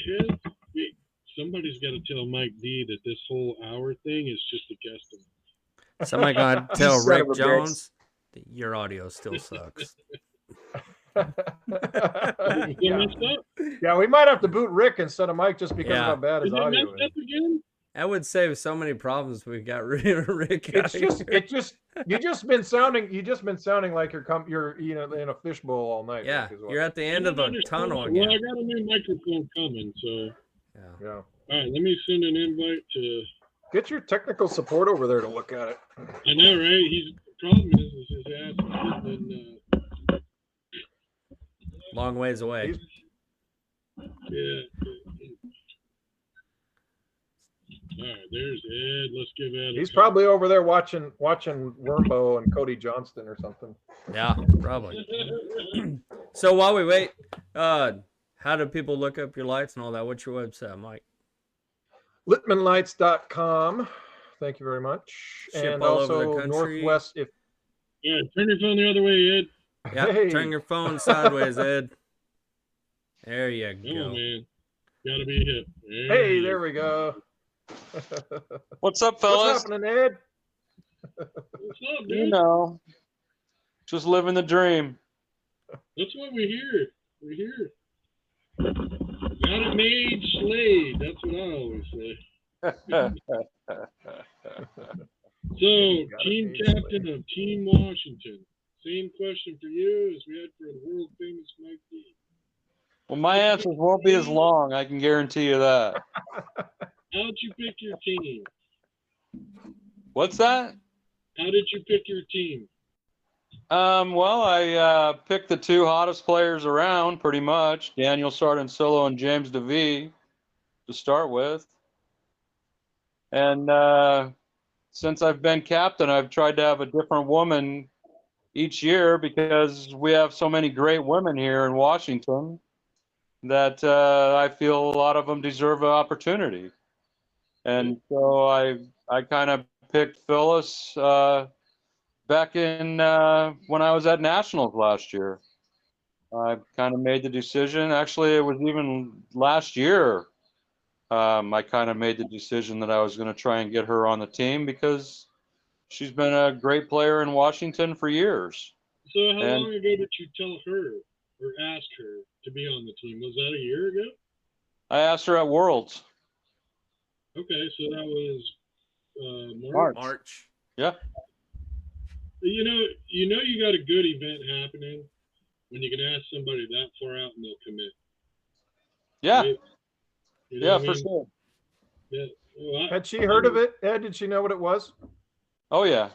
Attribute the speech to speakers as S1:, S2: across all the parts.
S1: heck? Somebody's got to tell Mike D that this whole hour thing is just a guesstimate.
S2: Somebody got to tell Rick Jones that your audio still sucks.
S3: Yeah, we might have to boot Rick instead of Mike just because of how bad his audio is.
S1: Again?
S2: That would save so many problems. We got rid of Rick.
S3: You just been sounding like you're in a fishbowl all night.
S2: Yeah, you're at the end of a tunnel again.
S1: Well, I got a new microphone coming, so
S3: yeah.
S1: All right, let me send an invite to.
S3: Get your technical support over there to look at it.
S1: I know, right? The problem is his ass is sitting in.
S2: Long ways away.
S1: Yeah. All right, there's Ed. Let's give Ed.
S3: He's probably over there watching Wormbo and Cody Johnston or something.
S2: Yeah, probably. So while we wait, how do people look up your lights and all that? What's your website, Mike?
S3: Littmanlights.com. Thank you very much.
S2: Ship
S3: and
S2: all
S3: also
S2: over the country.
S3: Northwest.
S1: Yeah, turn your phone the other way, Ed.
S2: Yeah,
S3: Hey.
S2: Turn your phone sideways, Ed. There you go.
S1: Come on, man. Gotta be hip.
S3: There we go.
S4: What's up, fellas?
S3: What's happening, Ed?
S1: What's up, dude?
S4: You know, just living the dream.
S1: That's what we hear. We hear. Got it made, Slade. That's what I always say. So, team captain of Team Washington. Same question for you as we had for the world famous Mike D.
S4: Well, my answers won't be as long. I can guarantee you that.
S1: How'd you pick your team?
S4: What's that?
S1: How did you pick your team?
S4: Well, I picked the two hottest players around, pretty much, Daniel Sardansillo and James DeVee, to start with. And since I've been captain, I've tried to have a different woman each year because we have so many great women here in Washington that I feel a lot of them deserve an opportunity. And so I kind of picked Phyllis back in when I was at Nationals last year. I kind of made the decision. Actually, it was even last year. I kind of made the decision that I was going to try and get her on the team because she's been a great player in Washington for years.
S1: So how long ago did you tell her or ask her to be on the team? Was that a year ago?
S4: I asked her at Worlds.
S1: Okay, so that was
S2: March.
S4: Yeah.
S1: You know you got a good event happening when you can ask somebody that far out and they'll commit.
S4: Yeah.
S1: Right? You know
S4: Yeah,
S1: what I
S4: for
S1: mean?
S4: sure.
S1: Yeah. Well,
S3: Had she heard of it, Ed? Did she know what it was?
S4: Oh yeah.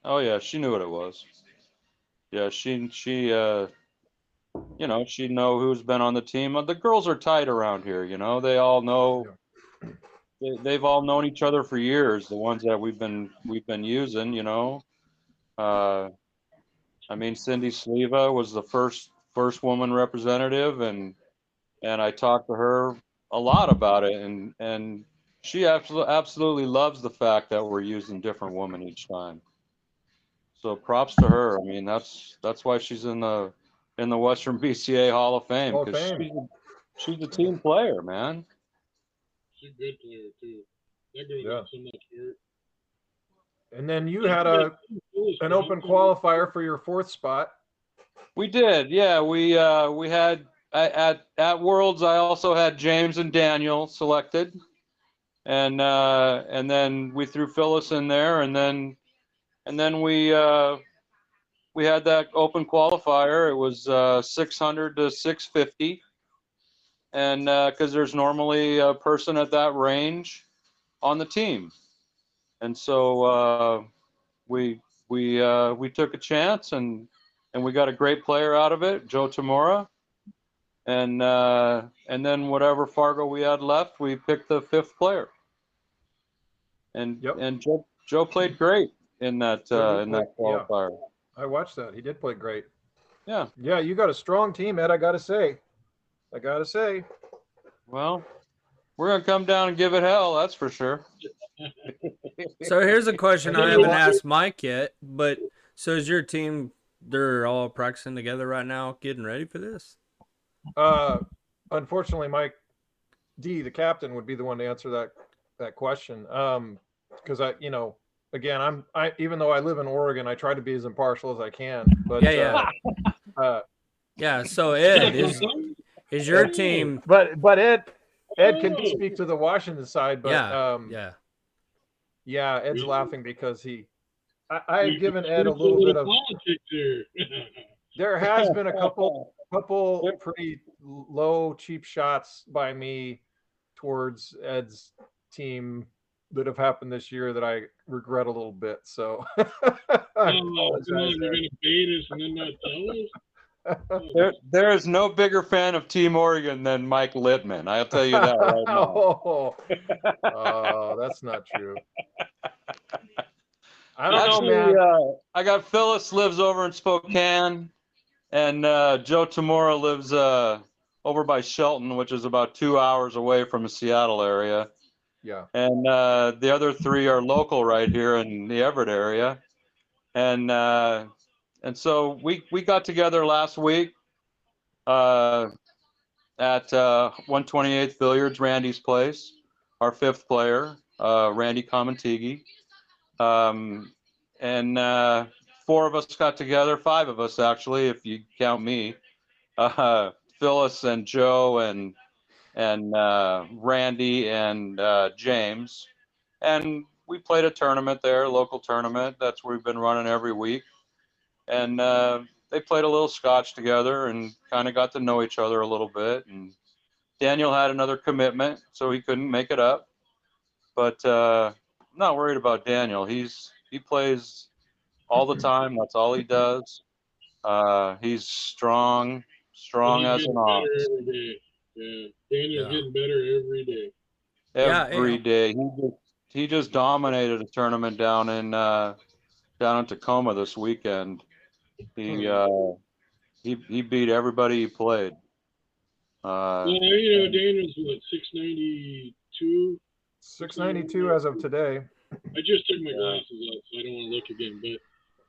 S4: Oh yeah, she knew what it was. Yeah, she you know, she'd know who's been on the team. The girls are tight around here, you know. They all know they've all known each other for years, the ones that we've been using, you know. I mean, Cindy Sleva was the first woman representative, and I talked to her a lot about it, and she absolutely loves the fact that we're using different women each time. So props to her. I mean, that's why she's in the Western BCA Hall of Fame, because she's a team player, man.
S1: She's a good player too. That girl got so much hurt.
S3: And then you had an open qualifier for your fourth spot.
S4: We did, yeah. We had at Worlds. I also had James and Daniel selected, and then we threw Phyllis in there, and then we had that open qualifier. It was 600 to 650, and because there's normally a person at that range on the team, and so we took a chance, and we got a great player out of it, Joe Tamura, and then whatever Fargo we had left, we picked the fifth player, and Joe played great in that qualifier.
S3: Yeah. I watched that. He did play great.
S4: Yeah.
S3: Yeah, you got a strong team, Ed. I gotta say.
S4: Well, we're gonna come down and give it hell. That's for sure.
S2: So here's a question I haven't asked Mike yet, but so is your team? They're all practicing together right now, getting ready for this.
S3: Unfortunately, Mike D, the captain, would be the one to answer that question. Because again, I even though I live in Oregon, I try to be as impartial as I can. But
S2: Yeah. Yeah. So Ed, is your team?
S3: but Ed can speak to the Washington side. But
S2: Yeah.
S3: Ed's laughing because I had given Ed a little bit of
S1: politics here.
S3: There has been a couple pretty low, cheap shots by me towards Ed's team that have happened this year that I regret a little bit. So I apologize.
S1: You're gonna bait us and then not tell us?
S4: There is no bigger fan of Team Oregon than Mike Littman. I'll tell you that right now.
S3: Oh, that's not true. I don't
S4: Actually,
S3: know, man.
S4: I got Phyllis lives over in Spokane, and Joe Tamura lives over by Shelton, which is about 2 hours away from the Seattle area.
S3: Yeah.
S4: And the other three are local right here in the Everett area. And so we got together last week at 128th Billiards, Randy's place, our fifth player, Randy Comentigi. And four of us got together, five of us actually, if you count me. Phyllis and Joe and Randy and James. And we played a tournament there, a local tournament. That's what we've been running every week. And they played a little scotch together and kind of got to know each other a little bit. And Daniel had another commitment, so he couldn't make it up. But I'm not worried about Daniel. He plays all the time. That's all he does. He's strong as an ox.
S1: Yeah, Daniel's getting better every day.
S4: Every day. He just dominated a tournament down in Tacoma this weekend. He beat everybody he played.
S1: Daniel's what, 692?
S3: 692 as of today.
S1: I just took my glasses off, so I don't want to look again.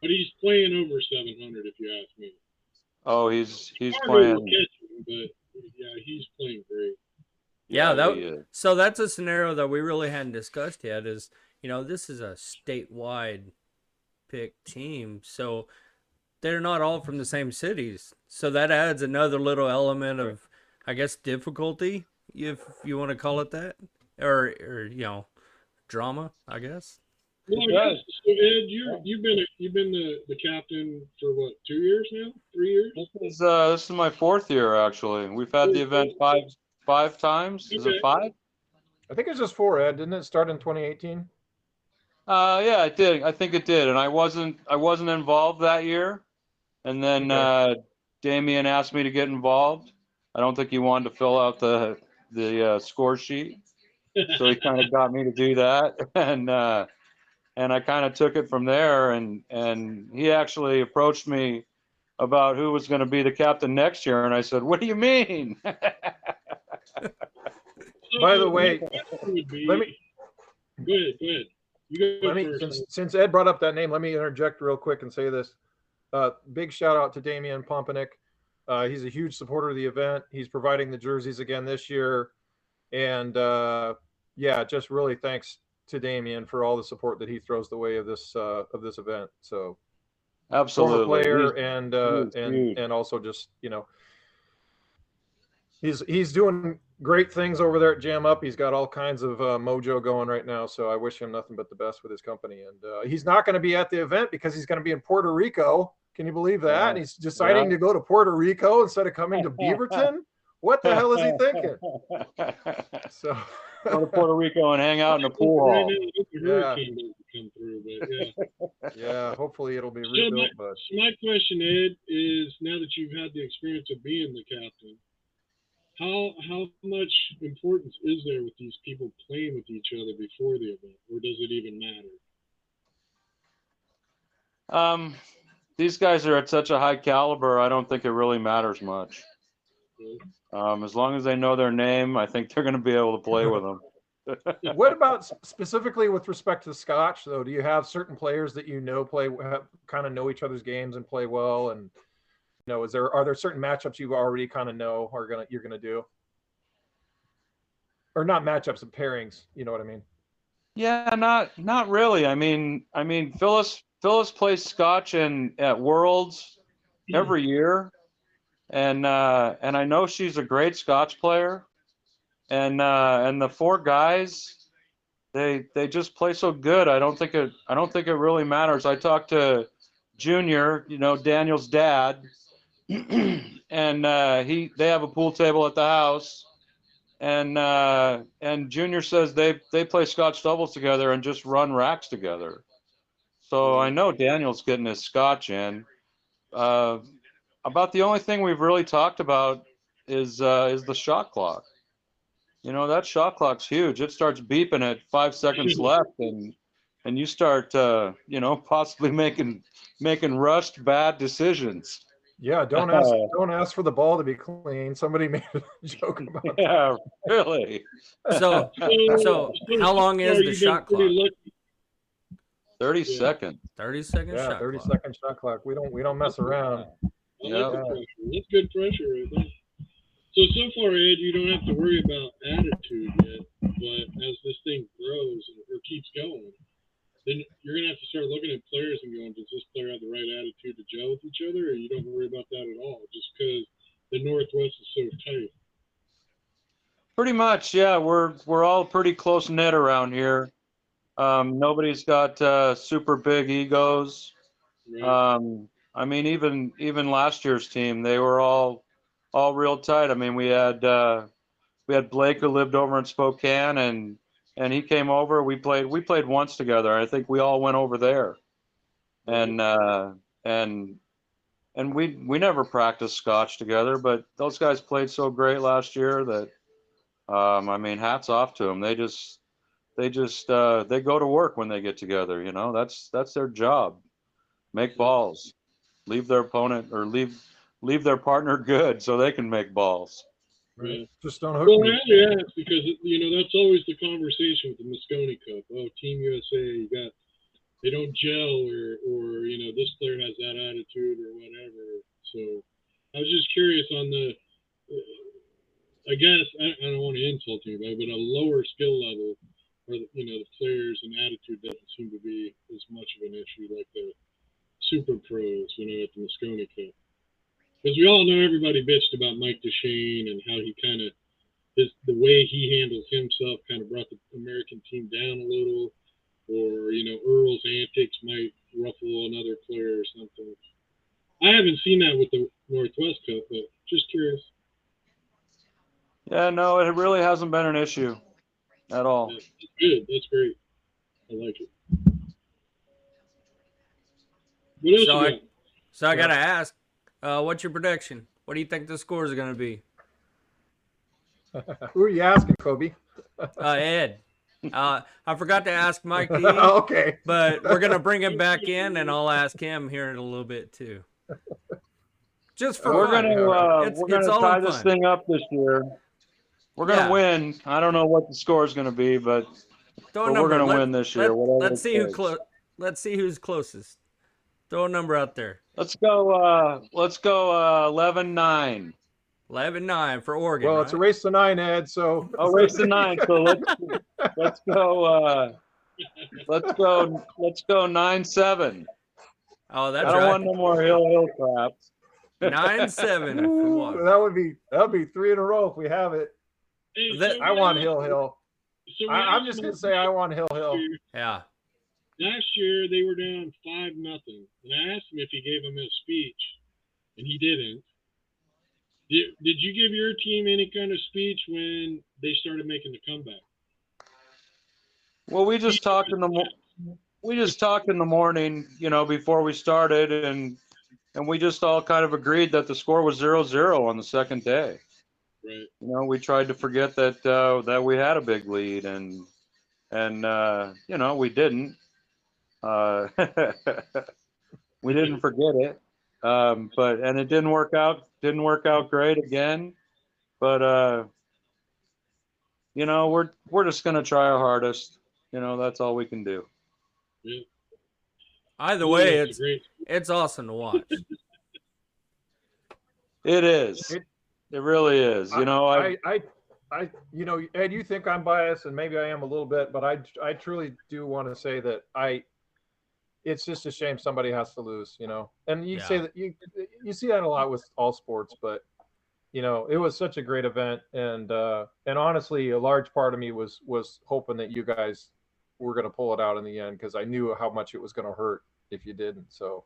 S1: But he's playing over 700, if you ask me.
S4: Oh, he's playing.
S1: But yeah, he's playing great.
S2: So that's a scenario that we really hadn't discussed yet. Is this is a statewide pick team, so they're not all from the same cities. So that adds another little element of, I guess, difficulty, if you want to call it that, or drama, I guess.
S1: Well, yes. So Ed, you've been the captain for what, 2 years now? 3 years?
S4: This is my fourth year actually. We've had the event five times. Is it 5?
S3: I think it's just 4, Ed. Didn't it start in 2018?
S4: Yeah, it did. I think it did, and I wasn't involved that year. And then Damien asked me to get involved. I don't think he wanted to fill out the score sheet, so he kind of got me to do that, and I kind of took it from there. And he actually approached me about who was going to be the captain next year, and I said, "What do you mean?"
S3: By the way, let me.
S1: Go ahead.
S3: Since Ed brought up that name, let me interject real quick and say this. Big shout out to Damian Pompanic. He's a huge supporter of the event. He's providing the jerseys again this year. And just really thanks to Damian for all the support that he throws the way of this event. So
S4: absolutely,
S3: former player and also just he's doing great things over there at Jam Up. He's got all kinds of mojo going right now. So I wish him nothing but the best with his company. And he's not going to be at the event because he's going to be in Puerto Rico. Can you believe that? Yeah. And he's deciding to go to Puerto Rico instead of coming to Beaverton. What the hell is he thinking? So
S4: go to Puerto Rico and hang out in a pool hall.
S3: Yeah, hopefully it'll be rebuilt.
S1: So my question, Ed, is now that you've had the experience of being the captain, how much importance is there with these people playing with each other before the event, or does it even matter?
S4: These guys are at such a high caliber, I don't think it really matters much. As long as they know their name, I think they're going to be able to play with them.
S3: What about specifically with respect to Scotch, though? Do you have certain players that kind of know each other's games and play well? And are there certain matchups you already kind of know you're gonna do? or not matchups and pairings. You know what I mean?
S4: Yeah, not really. I mean, Phyllis plays Scotch at Worlds every year, and I know she's a great Scotch player, and the four guys, they just play so good. I don't think it really matters. I talked to Junior, Daniel's dad, and they have a pool table at the house. And Junior says they play Scotch doubles together and just run racks together. So I know Daniel's getting his Scotch in. About the only thing we've really talked about is the shot clock. That shot clock's huge. It starts beeping at 5 seconds left, and you start possibly making rushed bad decisions.
S3: Yeah, don't ask for the ball to be clean. Somebody made a joke about that.
S4: Yeah, really.
S2: So how long is the shot clock?
S4: 30 seconds.
S2: 30 second
S3: Yeah,
S2: shot
S3: 30
S2: clock.
S3: second shot clock. We don't mess around.
S1: Yeah. That's good pressure right there. So far, Ed, you don't have to worry about attitude yet. But as this thing grows or keeps going, then you're going to have to start looking at players and going, does this player have the right attitude to gel with each other? Or you don't worry about that at all, just because the Northwest is so tight.
S4: Pretty much, yeah. We're all pretty close knit around here. Nobody's got super big egos.
S1: Right.
S4: I mean, even last year's team, they were all real tight. I mean, we had Blake who lived over in Spokane, and he came over. We played once together. I think we all went over there, and we never practiced Scotch together. But those guys played so great last year that I mean, hats off to them. They go to work when they get together. That's their job. Make balls, leave their opponent or leave their partner good so they can make balls.
S3: Right. Just don't hook
S1: me.
S3: Well,
S1: I had to ask because that's always the conversation with the Moscone Cup. Oh, Team USA, they don't gel, or this player has that attitude or whatever. So I was just curious on the. I guess I don't want to insult anybody, but a lower skill level, or the players and attitude doesn't seem to be as much of an issue like the super pros, at the Moscone Cup. Because we all know everybody bitched about Mike DeShane and how he kind of the way he handles himself kind of brought the American team down a little, or Earl's antics might ruffle another player or something. I haven't seen that with the Northwest Cup, but just curious.
S4: Yeah, no, it really hasn't been an issue at all.
S1: That's good. That's great. I like it. What else you got?
S2: So I got to ask, what's your prediction? What do you think the score is going to be?
S3: Who are you asking, Koby?
S2: Ed. I forgot to ask Mike D.
S3: Okay.
S2: But we're going to bring him back in, and I'll ask him here in a little bit, too. Just for
S4: we're
S2: fun.
S4: Gonna tie this thing up this year. We're gonna win. I don't know what the score is gonna be, but we're gonna win this year.
S2: Let's see let's see who's closest. Throw a number out there.
S4: Let's go 11-9.
S2: 11-9 for Oregon.
S3: Well, it's a race to 9, Ed. So
S4: race to 9. So let's go 9-7.
S2: Oh, that's
S4: I don't want no more hill crap.
S2: 9-7.
S3: That would be 3 in a row if we have it.
S1: Hey,
S3: I want Hill.
S1: So
S3: I'm just gonna say I want Hill.
S2: Yeah.
S1: Last year they were down 5-0, and I asked him if he gave him a speech, and he didn't. Did you give your team any kind of speech when they started making the comeback?
S4: Well, we just talked in the morning, before we started, and we just all kind of agreed that the score was 0-0 on the second day.
S1: Right.
S4: We tried to forget that we had a big lead, and we didn't. We didn't forget it, and it didn't work out. Didn't work out great again, but we're just gonna try our hardest. That's all we can do.
S1: Yeah.
S2: Either way, it's awesome to watch.
S4: It is. It really is.
S3: Ed, you think I'm biased, and maybe I am a little bit, but I truly do want to say that it's just a shame somebody has to lose, And you say that you see that a lot with all sports, but it was such a great event, and honestly, a large part of me was hoping that you guys were going to pull it out in the end because I knew how much it was going to hurt if you didn't. So,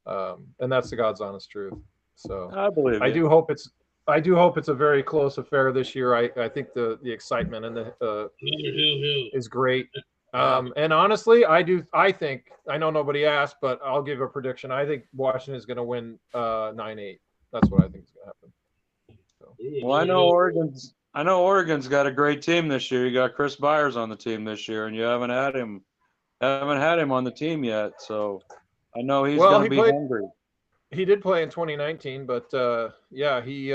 S3: and that's the God's honest truth. So
S4: I believe
S3: I do hope it's a very close affair this year. I think the excitement and the is great. And honestly, I think I know nobody asked, but I'll give a prediction. I think Washington is going to win 9-8. That's what I think is going to happen. So.
S4: Well, I know Oregon's got a great team this year. You got Chris Byers on the team this year, and you haven't had him on the team yet. So I know he's going to be hungry.
S3: He did play in 2019, but he.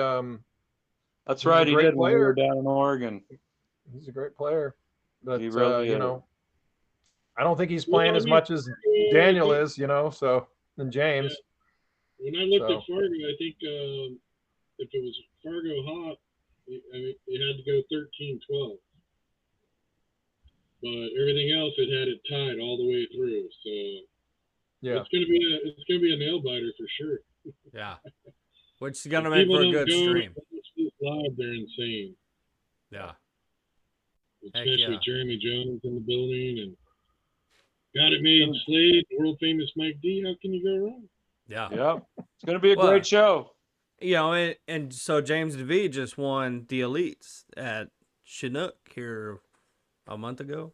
S4: That's right. He did when we were down in Oregon.
S3: He's a great player, but
S4: he really
S3: I don't think he's playing as much as Daniel is, So and James.
S1: When I looked at Fargo, I think if it was Fargo hot, it had to go 13-12. But everything else, it had it tied all the way through. So
S3: yeah,
S1: it's gonna be a nail biter for sure.
S2: Yeah, which is gonna make for a good stream.
S1: Live, they're insane.
S2: Yeah,
S1: especially with Jeremy Jones in the building, and got it made. Slade, world famous Mike D. How can you go wrong?
S2: Yeah,
S4: it's gonna be a great show.
S2: And so James DeVee just won the elites at Chinook here a month ago.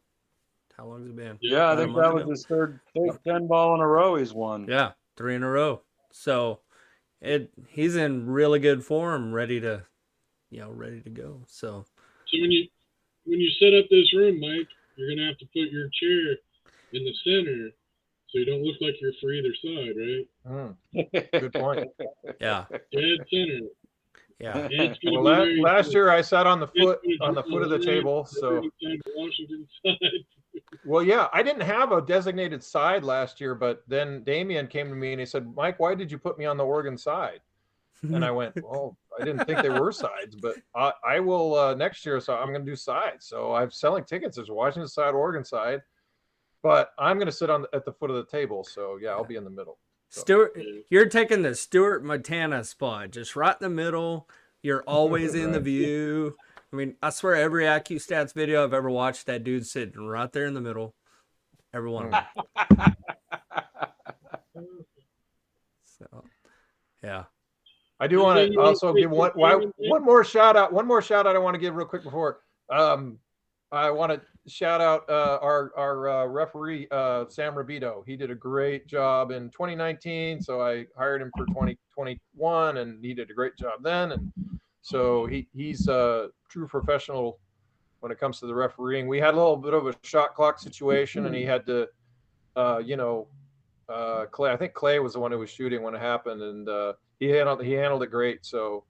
S2: How long has it been?
S4: Yeah, I think that was his third 10 ball in a row he's won.
S2: Yeah, 3 in a row. So he's in really good form, ready to go. So
S1: when you set up this room, Mike, you're gonna have to put your chair in the center so you don't look like you're for either side,
S3: right? Good point.
S2: Yeah.
S1: Dead center.
S2: Yeah.
S3: Well, last year I sat on the foot of the table, so.
S1: Washington side.
S3: Well, yeah, I didn't have a designated side last year, but then Damian came to me and he said, "Mike, why did you put me on the Oregon side?" And I went, "Well, I didn't think there were sides, but I will next year. So I'm going to do sides. So I'm selling tickets. There's Washington side, Oregon side, but I'm going to sit at the foot of the table. So yeah, I'll be in the middle." So.
S2: Stuart, you're taking the Stuart Montana spot, just right in the middle. You're always in the view. I mean, I swear every IQ Stats video I've ever watched, that dude's sitting right there in the middle. Every one of them. So, yeah.
S3: I do want to also give one more shout out. One more shout out I want to give real quick before. I want to shout out our referee, Sam Rabito. He did a great job in 2019. So I hired him for 2021 and he did a great job then. And so he's a true professional when it comes to the refereeing. We had a little bit of a shot clock situation and he had to, Clay, I think Clay was the one who was shooting when it happened, and he handled it great. So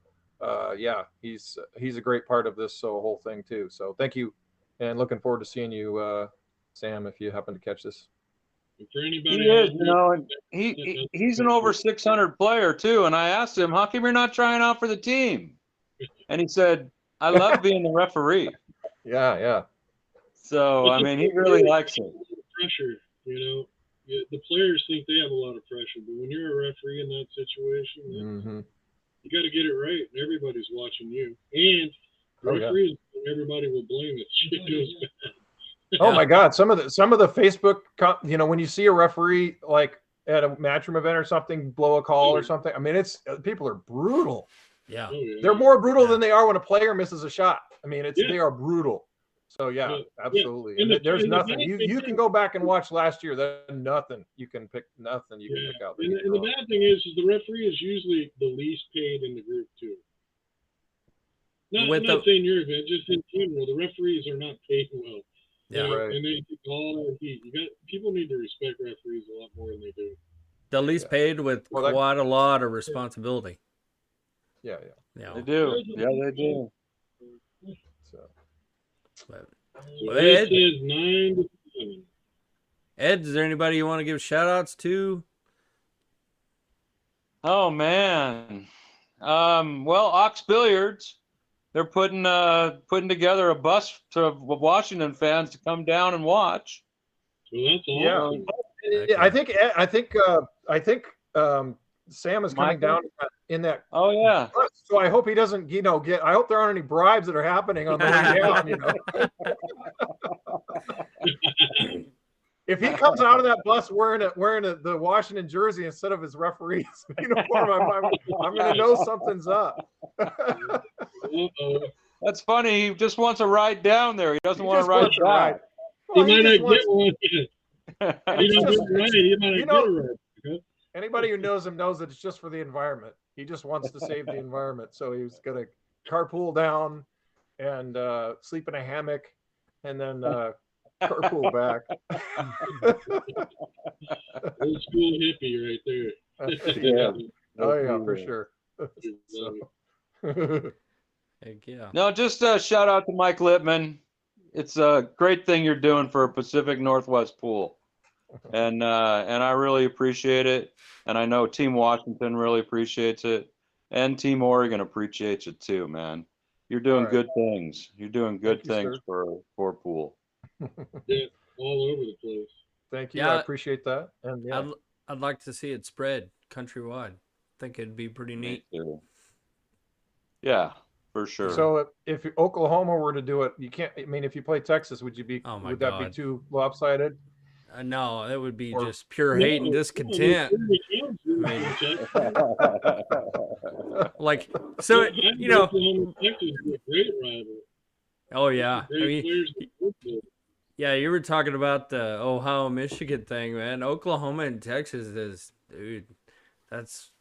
S3: he's a great part of this whole thing too. So thank you, and looking forward to seeing you, Sam, if you happen to catch this.
S1: For anybody
S4: he is, and he's an over 600 player too. And I asked him, "How come you're not trying out for the team?" And he said, "I love being the referee."
S3: Yeah.
S4: So I mean, he really likes it.
S1: Pressure, the players think they have a lot of pressure, but when you're a referee in that situation, you got to get it right, and everybody's watching you. And referees, everybody will blame it. Shit goes bad.
S3: Oh my God! Some of the Facebook, when you see a referee like at a matchroom event or something blow a call or something, I mean, people are brutal.
S2: Yeah,
S3: they're more brutal than they are when a player misses a shot. I mean, they are brutal. So yeah, absolutely. And there's nothing you can go back and watch last year. There's nothing you can pick out.
S1: And the bad thing is the referee is usually the least paid in the group too. Not saying your event, just in general, the referees are not paid well.
S2: Yeah,
S3: right.
S1: And they take all the heat. People need to respect referees a lot more than they do.
S2: The least paid with quite a lot of responsibility.
S3: Yeah.
S4: They do. Yeah, they do.
S2: Ed,
S1: is 9-7.
S2: Ed, is there anybody you want to give shout outs to?
S4: Oh man. Well, Ox Billiards. they're putting together a bus to Washington fans to come down and watch.
S1: Well, that's awesome.
S3: Yeah, I think Sam is coming down in that.
S4: Oh yeah.
S3: Bus, so I hope he doesn't, get. I hope there aren't any bribes that are happening on the way down. If he comes out of that bus wearing the Washington jersey instead of his referee's uniform, I'm going to know something's up.
S4: That's funny. He just wants a ride down there. He doesn't want to ride back.
S1: Well, he might not get one.
S3: Anybody who knows him knows that it's just for the environment. He just wants to save the environment. So he's going to carpool down and sleep in a hammock and then carpool back.
S1: Old school hippie right there.
S3: Yeah. Oh yeah, for sure.
S2: Heck yeah.
S4: No, just a shout out to Mike Littman. It's a great thing you're doing for Pacific Northwest Pool, and I really appreciate it. And I know Team Washington really appreciates it, and Team Oregon appreciates it too, man. You're doing good things. You're doing good things for pool.
S1: Yeah, all over the place.
S3: Thank you. Yeah, I appreciate that. And yeah.
S2: I'd like to see it spread countrywide. I think it'd be pretty neat.
S4: Yeah, for sure.
S3: So if Oklahoma were to do it, you can't. I mean, if you play Texas, would that be too lopsided?
S2: No, it would be just pure hate and discontent. Like, so Oh yeah, I mean, yeah, you were talking about the Ohio Michigan thing, man. Oklahoma and Texas dude. That's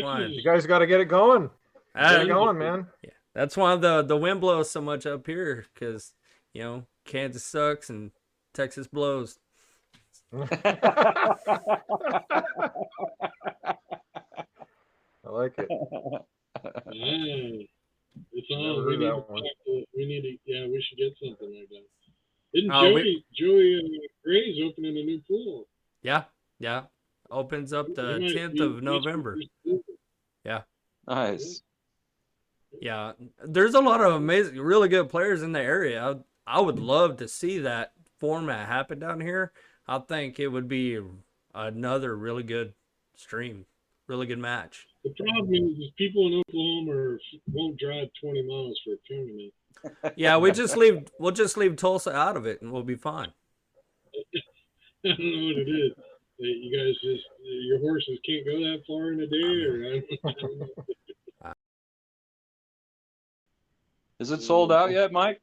S2: why
S3: you guys got to get it going. Get it going, man.
S2: Yeah, that's why the wind blows so much up here because Kansas sucks and Texas blows.
S3: I like it.
S1: It's on. We should get something like that. Isn't Joey Gray's opening a new pool?
S2: Yeah. Opens up the 10th of November. Yeah.
S4: Nice.
S2: Yeah. There's a lot of amazing, really good players in the area. I would love to see that format happen down here. I think it would be another really good stream, really good match.
S1: The problem is people in Oklahoma won't drive 20 miles for a tournament.
S2: Yeah, we'll just leave Tulsa out of it, and we'll be fine.
S1: I don't know what it is. You guys your horses can't go that far in a day, or I don't know.
S4: Is it sold out yet, Mike?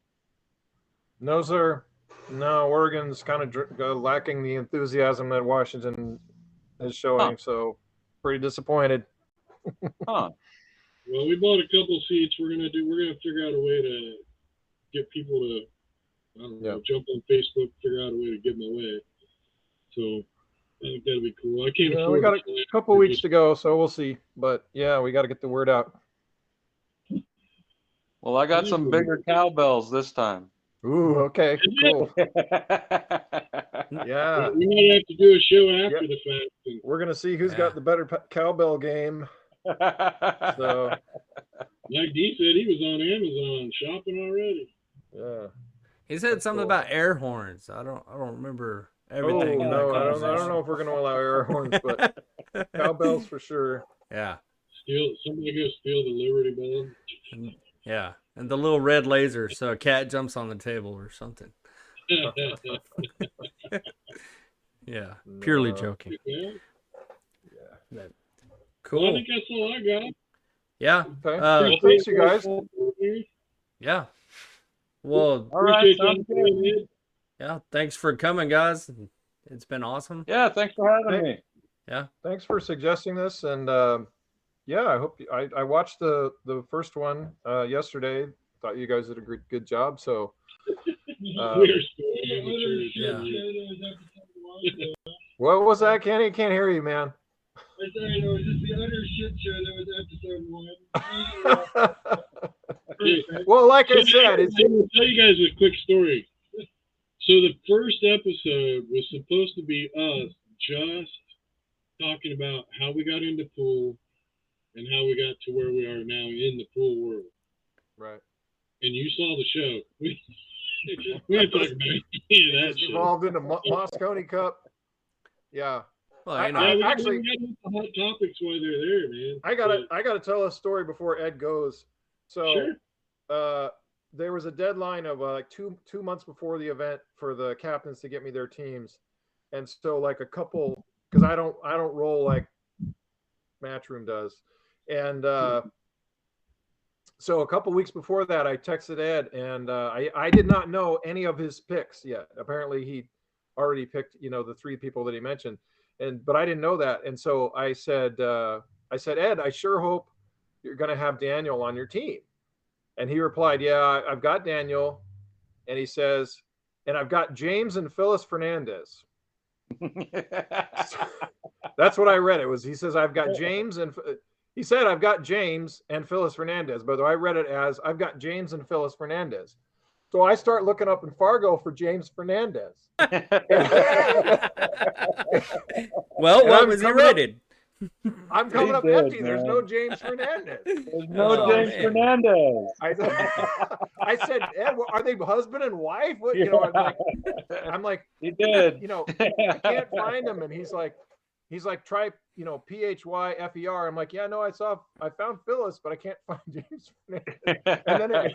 S3: No, sir. No, Oregon's kind of lacking the enthusiasm that Washington is showing, so pretty disappointed.
S4: Huh.
S1: Well, we bought a couple seats. We're gonna figure out a way to get people to, I don't know, jump on Facebook, figure out a way to give them away. So I think that'd be cool. I can't afford.
S3: We got a couple weeks to go, so we'll see. But yeah, we got to get the word out.
S4: Well, I got some bigger cowbells this time.
S3: Ooh, okay, cool. Yeah.
S1: We might have to do a show after the fact.
S3: We're gonna see who's got the better cowbell game. So,
S1: like D said, he was on Amazon shopping already.
S3: Yeah.
S2: He said something about air horns. I don't remember everything.
S3: Oh no, I don't know if we're gonna allow air horns, but cowbells for sure.
S2: Yeah.
S1: Somebody go steal the Liberty Bell.
S2: Yeah, and the little red laser, so a cat jumps on the table or something. Yeah, purely joking.
S1: Yeah.
S2: Cool.
S1: Well, I think that's all I got.
S2: Yeah.
S3: Okay. Thanks, you guys.
S2: Yeah. Well,
S4: all right.
S2: Yeah. Thanks for coming, guys. It's been awesome.
S4: Yeah. Thanks for having me.
S2: Yeah.
S3: Thanks for suggesting this, and yeah, I hope I watched the first one yesterday. Thought you guys did a good job. So. What was that, Kenny? Can't hear you, man.
S5: I said, it was just the utter shit show that was episode 1.
S3: Well, like I said,
S1: I'll tell you guys a quick story. So the first episode was supposed to be us just talking about how we got into pool and how we got to where we are now in the pool world.
S3: Right.
S1: And you saw the show. We ain't talking about that
S3: Just
S1: shit.
S3: evolved into Moscone Cup. Yeah.
S2: Well,
S1: Yeah, we
S3: actually,
S1: got hit the hot topics while they're there, man.
S3: I gotta tell a story before Ed goes. So,
S1: Sure.
S3: there was a deadline of like two months before the event for the captains to get me their teams, and so like a couple, because I don't roll like Matchroom does, and so a couple weeks before that, I texted Ed, and I did not know any of his picks yet. Apparently, he already picked, the three people that he mentioned, but I didn't know that, and so I said, Ed, I sure hope you're going to have Daniel on your team, and he replied, yeah, I've got Daniel, and he says, and I've got James and Phyllis Fernandez. That's what I read. He says, I've got James and. He said, I've got James and Phyllis Fernandez, but I read it as I've got James and Phyllis Fernandez. So I start looking up in Fargo for James Fernandez.
S2: Well, what was he rated?
S3: I'm coming up empty. There's no James Fernandez.
S4: There's no James Fernandez.
S3: I said, Ed, are they husband and wife? What, I'm like,
S4: he did.
S3: I can't find them. And he's like, try, PHYFER. I'm like, yeah, no, I found Phyllis, but I can't find James Fernandez.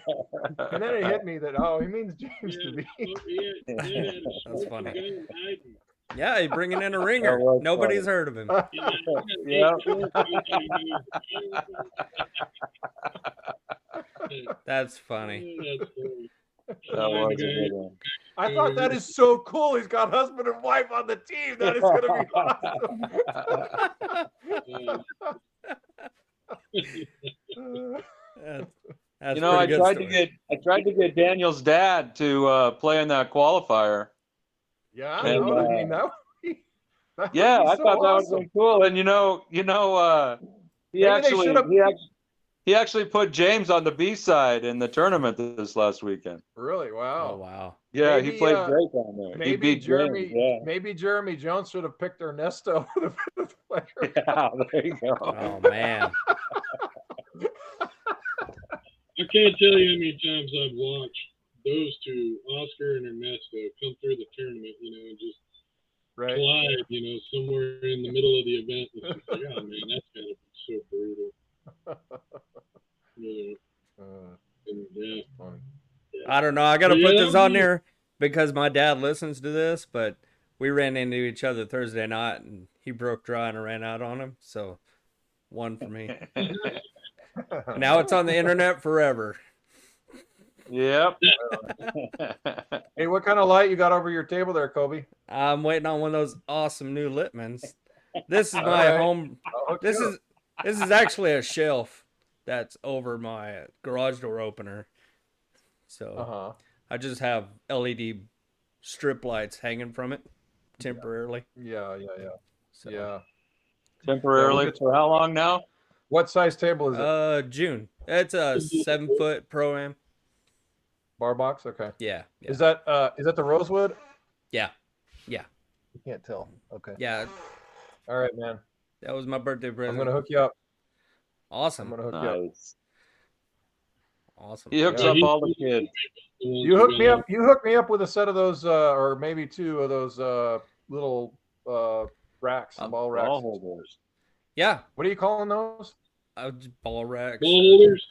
S3: And then it hit me that, he means James to me.
S2: That's funny. Yeah, he's bringing in a ringer. Nobody's heard of him.
S4: Yeah.
S2: That's funny.
S4: That was a good one.
S3: I thought that is so cool. He's got husband and wife on the team. That is going to
S2: be awesome. That's
S4: I tried to get Daniel's dad to play in that qualifier.
S3: Yeah,
S4: and,
S3: that would
S4: yeah,
S3: be
S4: I
S3: so
S4: thought that
S3: awesome.
S4: was cool. And he actually put James on the B side in the tournament this last weekend.
S3: Really? Wow.
S2: Oh wow.
S4: Yeah, he played great down there. He beat James. Yeah.
S3: Maybe Jeremy Jones should have picked Ernesto for the fifth player.
S4: Yeah, there you go.
S2: Oh man.
S1: I can't tell you how many times I've watched those two, Oscar and Ernesto, come through the tournament, and just collide, somewhere in the middle of the event. It's just like, oh man, that's kind of so brutal.
S3: Funny.
S2: I don't know. I gotta put this on there because my dad listens to this, but we ran into each other Thursday night and he broke dry and I ran out on him. So one for me. Now it's on the internet forever.
S4: Yep.
S3: Hey, what kind of light you got over your table there, Koby?
S2: I'm waiting on one of those awesome new Littmans. This is my home. This is actually a shelf that's over my garage door opener. So I just have LED strip lights hanging from it temporarily.
S3: Yeah.
S2: So,
S3: yeah.
S4: Temporarily for how long now?
S3: What size table is it?
S2: June. It's a 7-foot Pro-Am.
S3: Bar box? Okay.
S2: Yeah.
S3: Is that the rosewood?
S2: Yeah.
S3: You can't tell. Okay.
S2: Yeah.
S3: All right, man.
S2: That was my birthday present.
S3: I'm gonna hook you up.
S2: Awesome.
S3: I'm gonna hook you up.
S2: Awesome.
S4: He hooks up all the kids.
S3: You hooked me up. You hooked me up with a set of those, or maybe two of those little racks, ball racks.
S4: Ball holders.
S2: Yeah.
S3: What are you calling those?
S2: Ball racks.
S1: Ball holders.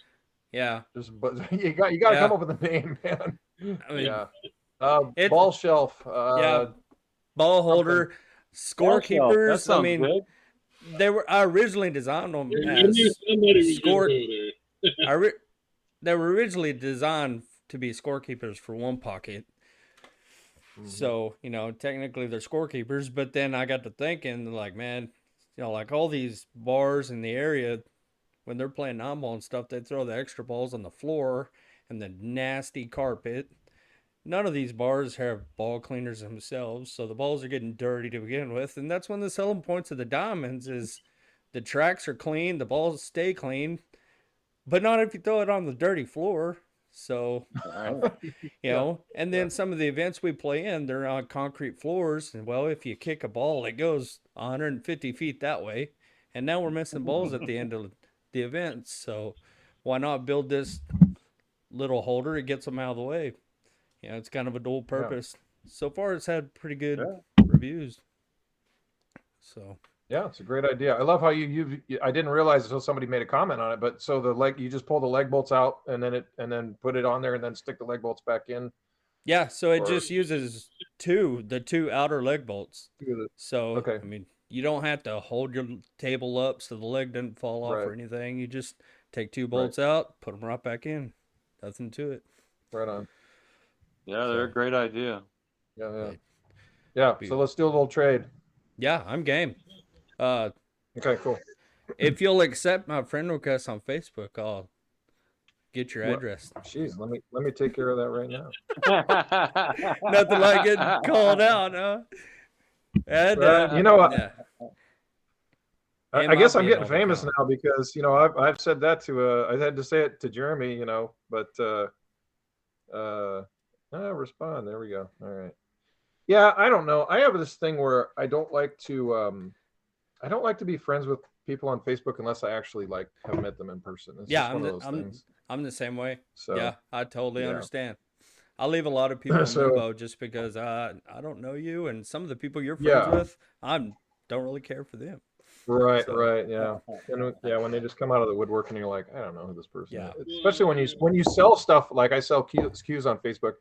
S2: Yeah.
S3: You got to come up with a name, man.
S2: I mean,
S3: ball shelf.
S2: Ball holder. Scorekeepers.
S4: I mean, good.
S2: I originally designed them as score. They were originally designed to be scorekeepers for one pocket. So, technically they're scorekeepers, but then I got to thinking, like, man, like all these bars in the area, when they're playing non-ball and stuff, they throw the extra balls on the floor and the nasty carpet. None of these bars have ball cleaners themselves, so the balls are getting dirty to begin with. And that's one of the selling points of the diamonds is the tracks are clean, the balls stay clean, but not if you throw it on the dirty floor. So, and then some of the events we play in, they're on concrete floors. And, well, if you kick a ball, it goes 150 feet that way. And now we're missing balls at the end of the event. So why not build this little holder. It gets them out of the way. You know, it's kind of a dual purpose. So far, it's had pretty good reviews. So
S3: yeah, it's a great idea. I love how you I didn't realize until somebody made a comment on it, but so the leg, you just pull the leg bolts out and then put it on there and then stick the leg bolts back in.
S2: Yeah, so it just uses the two outer leg bolts. So I mean, you don't have to hold your table up so the leg doesn't fall off or anything. You just take two bolts out, put them right back in. Nothing to it.
S3: Right on.
S4: Yeah, they're a great idea.
S3: Yeah. So let's do a little trade.
S2: Yeah, I'm game.
S3: Okay, cool.
S2: If you'll accept my friend request on Facebook, I'll get your address.
S3: Jeez, let me take care of that right now.
S2: Nothing like getting called out, huh? And,
S3: you know what? I guess I'm getting famous now because, you know, I've said that to I had to say it to Jeremy, you know, but respond. There we go. All right. Yeah, I don't know. I have this thing where I don't like to be friends with people on Facebook unless I actually have met them in person. It's
S2: I'm the same way.
S3: So,
S2: yeah, I totally understand. I leave a lot of people in limbo just because I don't know you, and some of the people you're friends with, I don't really care for them.
S3: Right, yeah. And when they just come out of the woodwork and you're like, I don't know who this person is. Especially when you sell stuff, like I sell cues on Facebook,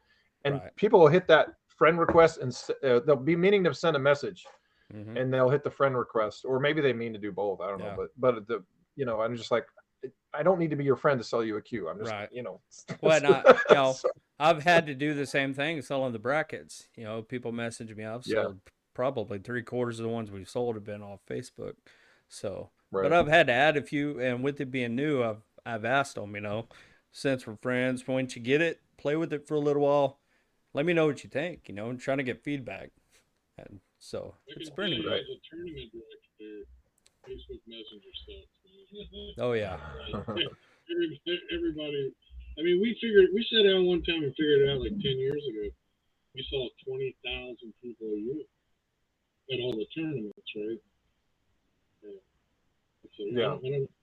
S3: and people will hit that friend request and they'll be meaning to send a message, and they'll hit the friend request, or maybe they mean to do both. I don't know, but I'm just like, I don't need to be your friend to sell you a cue. I'm just,
S2: Well, I've had to do the same thing selling the brackets. You know, people message me. I've sold probably 3/4 of the ones we've sold have been off Facebook. So, but I've had to add a few, and with it being new, I've asked them, you know, since we're friends, once you get it, play with it for a little while. Let me know what you think. You know, I'm trying to get feedback. And so it's pretty
S1: great. A tournament director, Facebook Messenger stuff.
S2: Oh yeah.
S1: Everybody. I mean, we sat down one time and figured it out like 10 years ago. We saw 20,000 people a year at all the tournaments, right? So I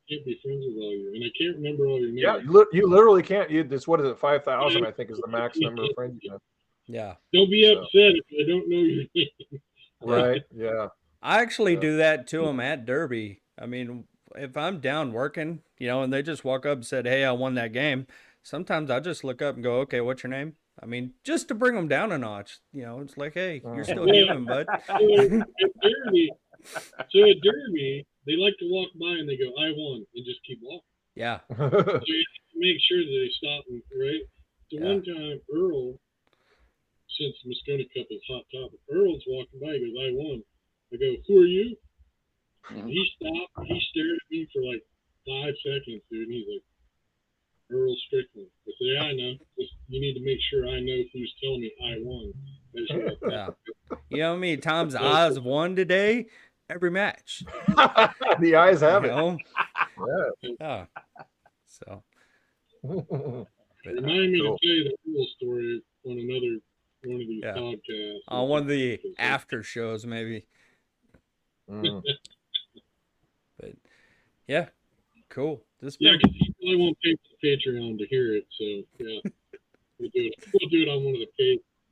S1: can't be friends with all you, and I can't remember all your names.
S3: Yeah, you literally can't. What is it? 5,000, I think, is the max number of friends you have.
S2: Yeah.
S1: Don't be upset if I don't know your name.
S3: Right. Yeah.
S2: I actually do that to them at Derby. I mean, if I'm down working, you know, and they just walk up and said, "Hey, I won that game," sometimes I just look up and go, "Okay, what's your name?" I mean, just to bring them down a notch. You know, it's like, "Hey, you're still human, bud."
S1: So at Derby, they like to walk by and they go, "I won," and just keep walking.
S2: Yeah.
S1: So you have to make sure that they stop, right? So one time, Earl, since the Moscone Cup is hot topic, Earl's walking by, he goes, "I won." I go, "Who are you?" He stopped. He stared at me for like 5 seconds, dude. And he's like, "Earl Strickland." I said, "Yeah, I know. You need to make sure I know who's telling me I won."
S2: Yeah. You know how many times the Eyes won today? Every match.
S3: The Eyes have it.
S2: Yeah. So.
S1: Remind me to tell you the Earl story on one of these podcasts.
S2: On one of the after shows, maybe. But yeah, cool.
S1: Because he really won't pay for the Patreon to hear it, so we'll do it on one of the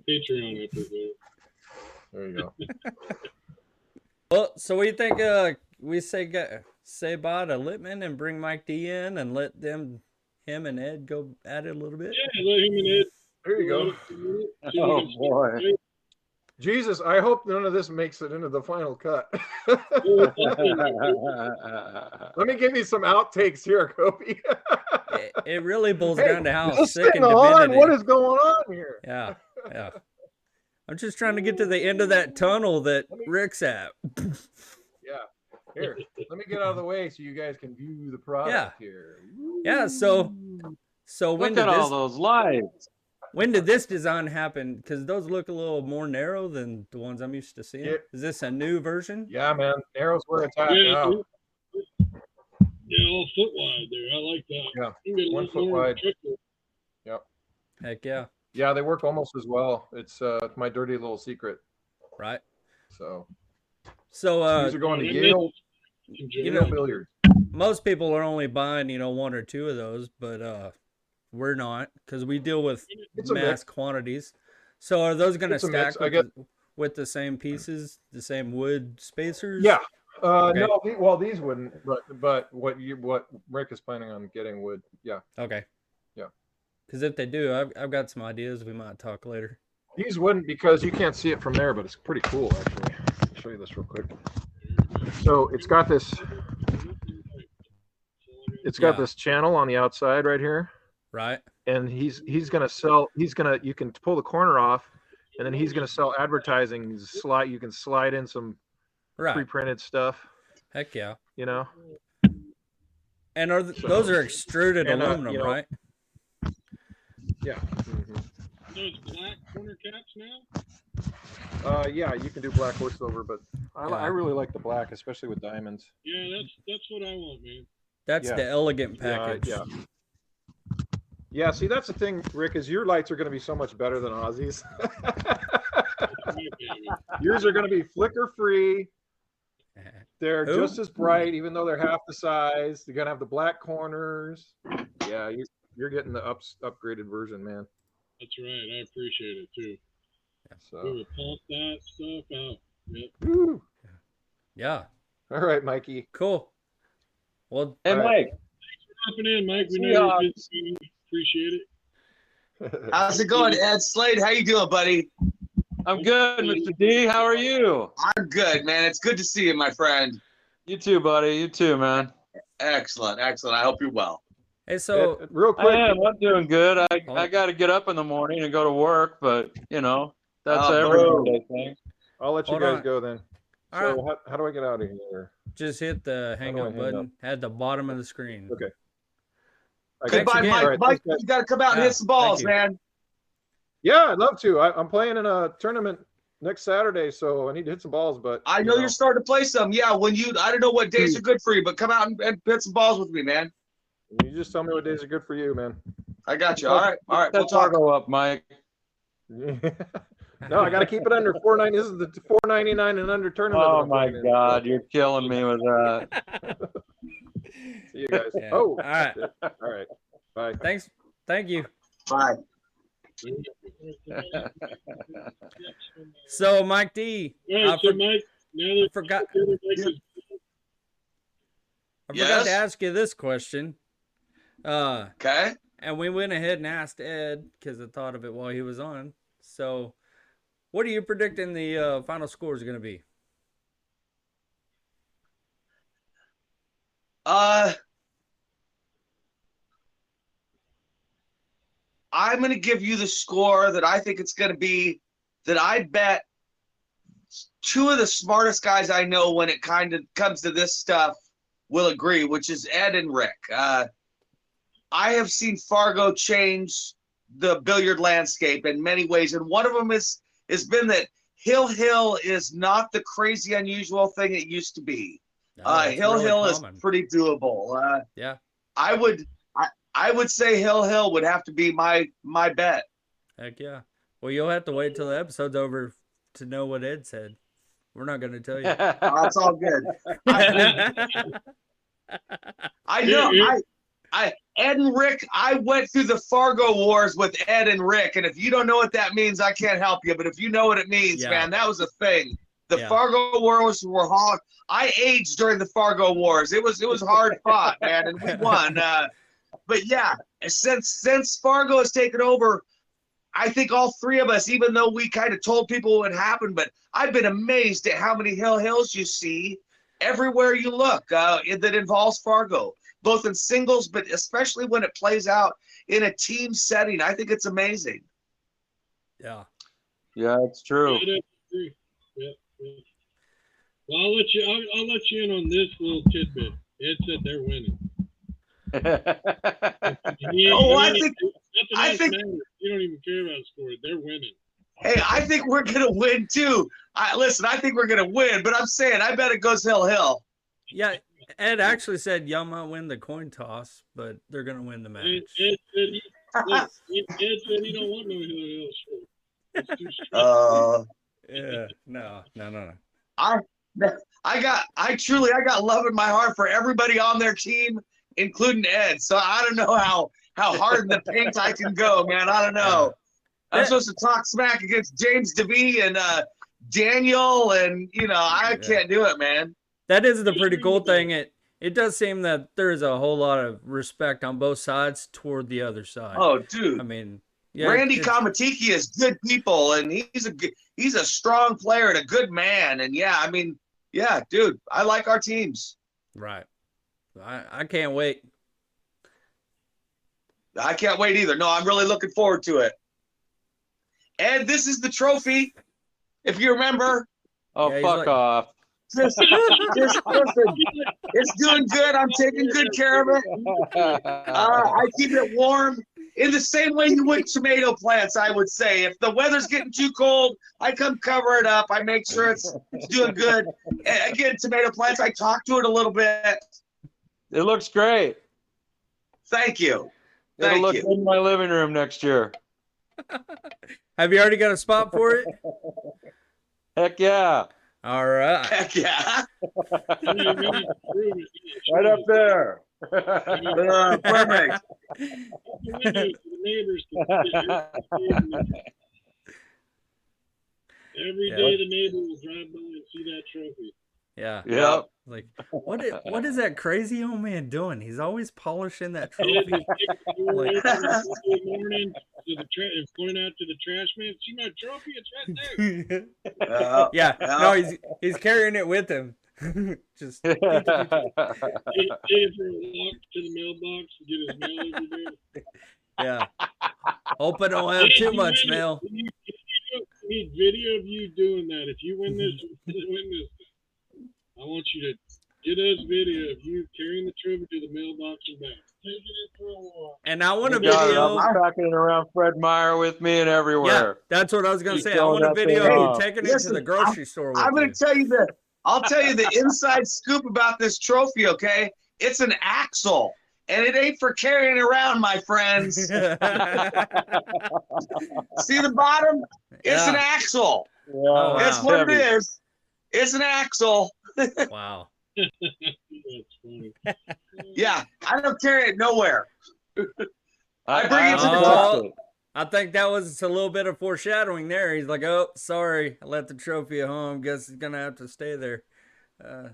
S1: Patreon episodes.
S3: There you go.
S2: Well, so what do you think? We say bye to Littman and bring Mike D in and let him and Ed go at it a little bit.
S1: Yeah, let him and Ed.
S3: There you go.
S4: Oh boy.
S3: Jesus, I hope none of this makes it into the final cut. Let me give you some outtakes here, Koby.
S2: It really boils down to how sick and
S3: dependent. What is going on here?
S2: Yeah. I'm just trying to get to the end of that tunnel that Rick's at.
S3: Yeah. Here, let me get out of the way so you guys can view the product here.
S2: Yeah. So when
S4: Look
S2: did
S4: at all those lights.
S2: When did this design happen? Because those look a little more narrow than the ones I'm used to seeing. Yeah. Is this a new version?
S3: Yeah, man. Narrow's where it's at now.
S1: Yeah, all foot wide there. I like that.
S3: Yeah, 1 foot wide. Yep.
S2: Heck yeah.
S3: Yeah, they work almost as well. It's my dirty little secret.
S2: Right.
S3: So
S2: these
S3: are going to Yale.
S2: You know, billiards. Most people are only buying, 1 or 2 of those, but We're not, because we deal with
S3: It's a
S2: mass
S3: mix.
S2: quantities. So are those going to
S3: It's a mix.
S2: stack with the same pieces, the same wood spacers?
S3: Yeah.
S2: Okay.
S3: No, well, these wouldn't, but what Rick is planning on getting would, yeah.
S2: Okay.
S3: Yeah.
S2: Because if they do, I've got some ideas. We might talk later.
S3: These wouldn't, because you can't see it from there, but it's pretty cool, actually. I'll show you this real quick. So it's got this channel on the outside right here.
S2: Right.
S3: And he's gonna sell. You can pull the corner off, and then he's gonna sell advertising. You can slide in some pre-printed stuff.
S2: Heck yeah.
S3: You know.
S2: And those are extruded aluminum, right?
S3: Yeah. Mm-hmm.
S1: Those black corner caps now?
S3: Yeah, you can do black or silver, but I really like the black, especially with diamonds.
S1: Yeah, that's what I want, man.
S2: That's the elegant package.
S3: Yeah. Yeah, see, that's the thing, Rick, is your lights are going to be so much better than Ozzy's. Yours are going to be flicker-free. They're just as bright, even though they're half the size. They're going to have the black corners. Yeah, you're getting the upgraded version, man.
S1: That's right. I appreciate it, too.
S3: So.
S1: We would pump that stuff out. Yep.
S3: Woo.
S2: Yeah.
S3: All right, Mikey.
S2: Cool. Well,
S4: hey, Mike.
S1: Thanks for hopping in, Mike. We know you're busy. Appreciate it.
S6: How's it going, Ed? Slade, how you doing, buddy?
S4: I'm good, Mr. D. How are you?
S6: I'm good, man. It's good to see you, my friend.
S4: You too, buddy. You too, man.
S6: Excellent. I hope you're well.
S2: Hey, so
S3: real quick,
S4: I'm doing good. I got to get up in the morning and go to work, but that's every thing.
S3: I'll let you guys go then.
S2: All
S3: so
S2: right.
S3: how do I get out of here?
S2: Just hit the hang up button at the bottom of the screen.
S3: Okay.
S6: Goodbye, Mike.
S3: Right,
S6: Mike, you got to come out and hit some balls, man.
S3: Yeah, I'd love to. I'm playing in a tournament next Saturday, so I need to hit some balls. But
S6: I know you're starting to play some. Yeah, I don't know what days are good for you, but come out and hit some balls with me, man.
S3: You just tell me what days are good for you, man.
S6: I got you. All right.
S4: We'll talk up, Mike.
S3: No, I got to keep it under $4.99. This is the $4.99 and under tournament.
S4: Oh my God, you're killing me with that.
S3: See you guys.
S2: Yeah.
S3: Oh,
S2: all right.
S3: All right. Bye.
S2: Thanks. Thank you.
S6: Bye.
S2: So, Mike D.
S1: Mike, now
S2: I forgot
S6: Yes?
S2: to ask you this question.
S6: Okay.
S2: And we went ahead and asked Ed because I thought of it while he was on. So, what are you predicting the final score is going to be?
S6: I'm going to give you the score that I think it's going to be, that I bet two of the smartest guys I know when it kind of comes to this stuff will agree, which is Ed and Rick. I have seen Fargo change the billiard landscape in many ways, and one of them has been that Hill is not the crazy unusual thing it used to be. Hill
S2: really
S6: is pretty doable.
S2: Yeah,
S6: I would say Hill would have to be my bet.
S2: heck yeah. Well, you'll have to wait till the episode's over to know what Ed said. We're not going to tell you.
S6: That's all good. I know. Ed and Rick, I went through the Fargo Wars with Ed and Rick, and if you don't know what that means, I can't help you. But if you know what it means, man, that was a thing. The Fargo Wars were hard. I aged during the Fargo Wars. It was hard fought, man, and we won. But yeah, since Fargo has taken over, I think all three of us, even though we kind of told people what happened, but I've been amazed at how many hills you see everywhere you look that involves Fargo, both in singles, but especially when it plays out in a team setting. I think it's amazing.
S2: Yeah.
S4: Yeah, it's true.
S1: Yeah. Well, I'll let you in on this little tidbit. Ed said they're winning.
S6: I think
S1: you don't even care about a score. They're winning.
S6: Hey, I think we're gonna win too. I think we're gonna win, but I'm saying I bet it goes Hill.
S2: Yeah, Ed actually said y'all might win the coin toss, but they're gonna win the match.
S1: Ed said he don't want no Hill short. It's too strong.
S2: Yeah, no.
S6: I got love in my heart for everybody on their team, including Ed. So I don't know how hard in the paint I can go, man. I don't know. I'm supposed to talk smack against James DeVee and Daniel, and I can't do it, man.
S2: That is the pretty cool thing. It does seem that there is a whole lot of respect on both sides toward the other side.
S6: Oh, dude.
S2: I mean,
S6: Randy Kamatiki is good people, and he's a strong player and a good man. And dude, I like our teams.
S2: Right. I can't wait.
S6: I can't wait either. No, I'm really looking forward to it. Ed, this is the trophy, if you remember.
S4: Oh, fuck off.
S6: Just listen. It's doing good. I'm taking good care of it. I keep it warm in the same way you would tomato plants, I would say. If the weather's getting too cold, I come cover it up. I make sure it's doing good. And again, tomato plants, I talk to it a little bit.
S4: It looks great.
S6: Thank you.
S4: It'll look good in my living room next year.
S2: Have you already got a spot for it?
S4: Heck yeah.
S2: All right.
S6: Heck yeah.
S4: Right up there.
S6: Perfect.
S1: Every day the neighbor will drive by and see that trophy.
S2: Yeah.
S4: Yep.
S2: Like, what is that crazy old man doing? He's always polishing that trophy.
S1: Morning and point out to the trash man, see my trophy? It's right there.
S2: Yeah. No, he's carrying it with him. Just
S1: Pay for a walk to the mailbox to get his mail every day.
S2: Yeah. Hope I don't have too much mail.
S1: We need video of you doing that. If you win this, I want you to get us video of you carrying the trophy to the mailbox and back. Taking it for a walk.
S2: And I want a video.
S4: I'm packing it around Fred Meyer with me and everywhere.
S2: Yeah, that's what I was going to say. I want a video of you taking it to the grocery store with
S6: I'm going to tell you this. I'll tell you the inside scoop about this trophy, okay? It's an axle, and it ain't for carrying around, my friends. See the bottom? It's an axle.
S4: Yeah, wow.
S6: That's what it is. It's an axle.
S2: Wow.
S1: That's funny.
S6: Yeah, I don't carry it nowhere. I bring it to the top.
S2: I think that was a little bit of foreshadowing there. He's like, "Oh, sorry, I left the trophy at home. Guess it's gonna have to stay there."
S6: I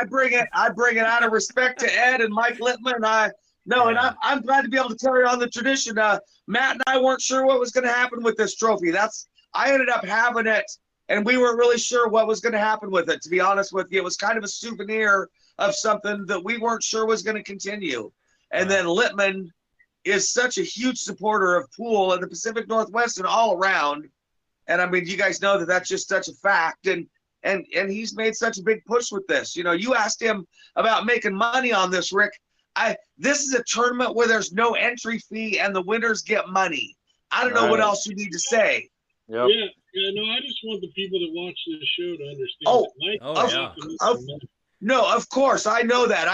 S6: bring it out of respect to Ed and Mike Littman. And I'm glad to be able to carry on the tradition. Matt and I weren't sure what was going to happen with this trophy. I ended up having it, and we weren't really sure what was going to happen with it. To be honest with you, it was kind of a souvenir of something that we weren't sure was going to continue. And then Littman is such a huge supporter of pool in the Pacific Northwest and all around. And I mean, you guys know that that's just such a fact. And he's made such a big push with this. You asked him about making money on this, Rick. This is a tournament where there's no entry fee and the winners get money. I don't know what else you need to say.
S1: Yep. Yeah, no, I just want the people that watch this show to understand.
S6: No, of course. I know that.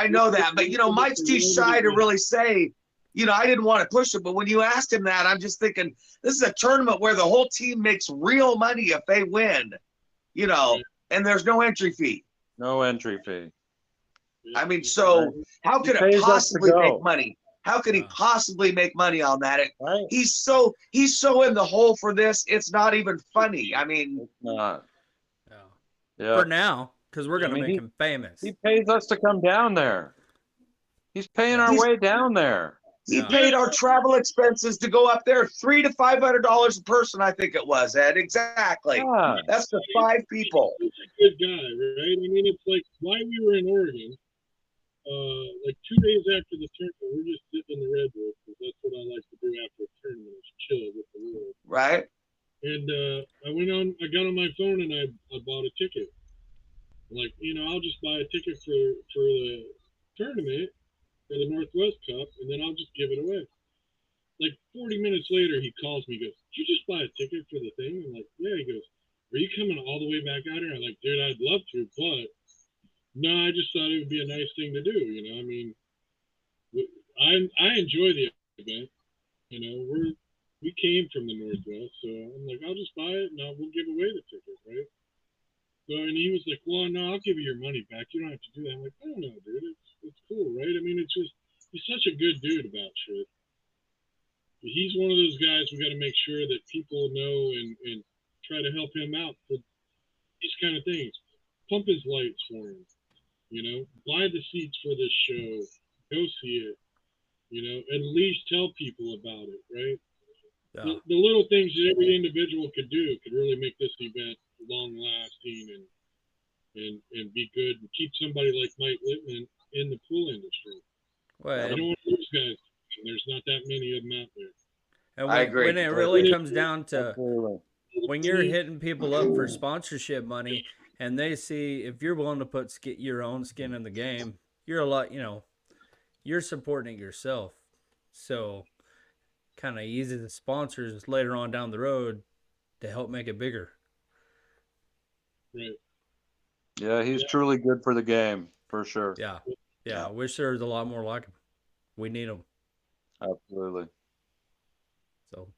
S6: But, Mike's too shy to really say, I didn't want to push it. But when you asked him that, I'm just thinking, this is a tournament where the whole team makes real money if they win, and there's no entry fee.
S4: No entry fee.
S6: I mean, so how could it possibly make money? How could he possibly make money on that? He's so in the hole for this. It's not even funny. I mean,
S4: it's not.
S2: Yeah. For now, because we're gonna make him famous.
S4: He pays us to come down there. He's paying our way down there.
S6: He paid our travel expenses to go up there, $300 to $500 a person. I think it was, Ed. Exactly. Yeah. That's for 5 people.
S1: He's a good guy, right? I mean, it's like why we were in Oregon. Like 2 days after the tournament, we're just sitting in the redwoods because that's what I like to do after a tournament is chill with the world.
S6: Right.
S1: And I got on my phone and I bought a ticket. Like, I'll just buy a ticket for the tournament, for the Northwest Cup, and then I'll just give it away. Like 40 minutes later, he calls me, goes, "Did you just buy a ticket for the thing?" I'm like, "Yeah." He goes, "Are you coming all the way back out here?" I'm like, "Dude, I'd love to, but no, I just thought it would be a nice thing to do, I mean, I enjoy the event, we came from the Northwest, so I'm like, I'll just buy it and we'll give away the ticket, right? So, and he was like, "Well, no, I'll give you your money back. You don't have to do that." I'm like, "Oh no, dude, it's cool, right? I mean, it's just he's such a good dude about shit. He's one of those guys we got to make sure that people know and try to help him out for these kind of things. Pump his lights for him, buy the seats for this show, go see it, at least tell people about it, right? Yeah. The little things that every individual could do could really make this event long lasting and be good and keep somebody like Mike Littman in the pool industry. Well, you don't want to lose guys. There's not that many of them out there.
S2: And when, I agree. When it really comes down to when you're hitting people up for sponsorship money and they see if you're willing to put your own skin in the game, you're a lot, you're supporting it yourself. So kind of easy the sponsors later on down the road to help make it bigger.
S1: Right.
S4: Yeah, he's truly good for the game, for sure.
S2: Yeah. I wish there was a lot more like him. We need them.
S4: Absolutely.
S2: So,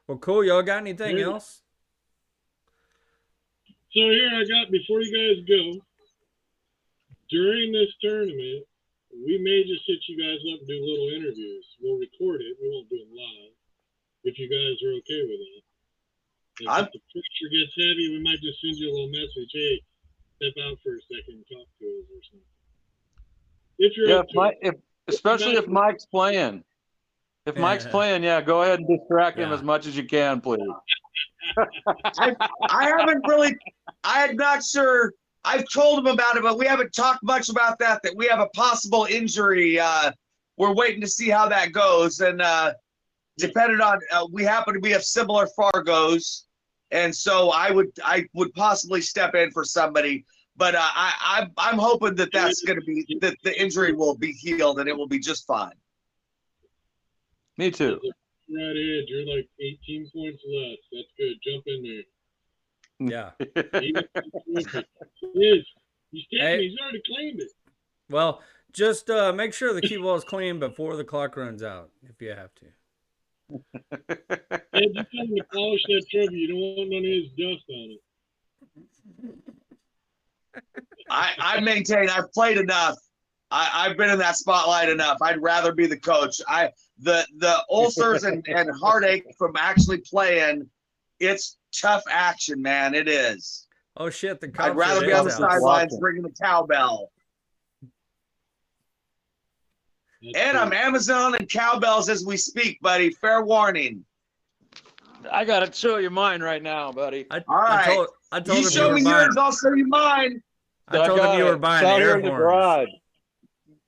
S2: well, cool. Y'all got anything else?
S1: So here I got, before you guys go, during this tournament, we may just hit you guys up and do little interviews. We'll record it. We won't do them live. If you guys are okay with it. If the pressure gets heavy, we might just send you a little message. Hey, step out for a second and talk to us or something. If you're
S4: especially if Mike's playing. If Mike's playing, go ahead and distract him as much as you can, please.
S6: I'm not sure. I've told him about it, but we haven't talked much about that we have a possible injury. We're waiting to see how that goes. And depending on, we happen to be of similar Fargos. And so I would possibly step in for somebody. But I'm hoping that's going to be, that the injury will be healed and it will be just fine.
S4: Me too.
S1: Right ahead. You're like 18 points less. That's good. Jump in there.
S2: Yeah.
S1: He's already claimed it.
S2: Well, just make sure the cue ball is clean before the clock runs out, if you have to.
S1: Just tell him to polish that trophy. You don't want none of his dust on it.
S6: I maintain I've played enough. I've been in that spotlight enough. I'd rather be the coach. The ulcers and heartache from actually playing, it's tough action, man. It is.
S2: Oh shit!
S6: I'd rather be on the sidelines bringing the cowbell. And I'm Amazon and cowbells as we speak, buddy. Fair warning.
S4: I gotta show you mine right now, buddy.
S6: All right.
S2: I told
S6: you show me yours, I'll show you mine.
S2: I told him you were buying air horns.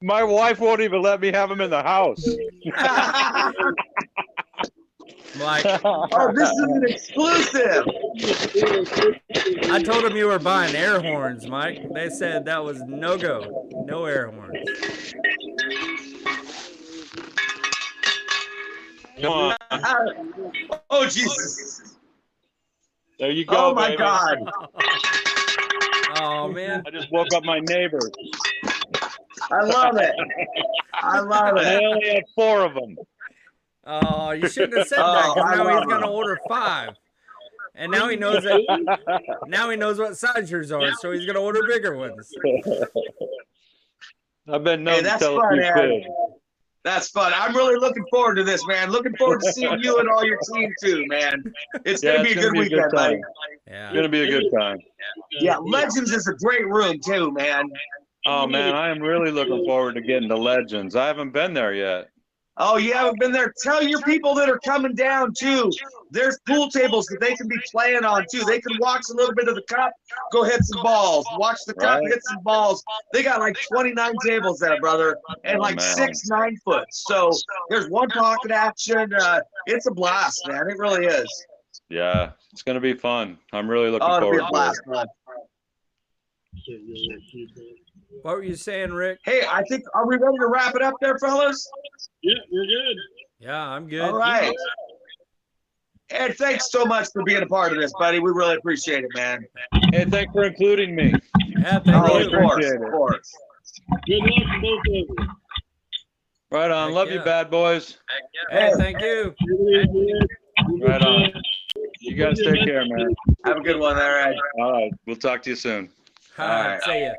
S4: My wife won't even let me have them in the house.
S2: Like,
S6: oh, this is an exclusive.
S2: I told him you were buying air horns, Mike. They said that was no go. No air horns.
S4: Come on.
S6: Oh, Jesus.
S4: There you go.
S6: Oh, my
S4: baby.
S6: God.
S2: Oh, man.
S4: I just woke up my neighbor.
S6: I love it. I love it.
S4: I only had 4 of them.
S2: Oh, you shouldn't have said that, because now he's going to order 5. And now he knows that. Now he knows what size yours are, so he's going to order bigger ones.
S4: I've been known to tell
S6: fun,
S4: a few.
S6: That's fun. I'm really looking forward to this, man. Looking forward to seeing you and all your team too, man. It's gonna be a good weekend, buddy.
S2: Yeah,
S4: it's gonna be a good time.
S6: Yeah, Legends is a great room too, man.
S4: Oh man, I am really looking forward to getting to Legends. I haven't been there yet.
S6: Oh, you haven't been there? Tell your people that are coming down too. There's pool tables that they can be playing on too. They can watch a little bit of the cup, go hit some balls. Watch the cup, hit some balls. They got like 29 tables there, brother, and like 6 9-foot. So there's one pocket action. It's a blast, man. It really is.
S4: Yeah, it's gonna be fun. I'm really looking
S6: it'll
S4: forward
S6: be a blast,
S4: to it.
S6: Man.
S2: What were you saying, Rick?
S6: Hey, I think, are we ready to wrap it up there, fellas?
S1: Yeah, we're good.
S2: Yeah, I'm good.
S6: All right. Ed, thanks so much for being a part of this, buddy. We really appreciate it, man.
S4: Hey, thanks for including me.
S2: Yeah, thank you.
S6: Of course.
S1: Good luck to both of you.
S4: Right on. Love you, bad boys.
S2: Hey, thank you.
S4: Right on. You guys take care, man.
S6: Have a good one there, Ed.
S4: All right. We'll talk to you soon.
S2: All right. See ya.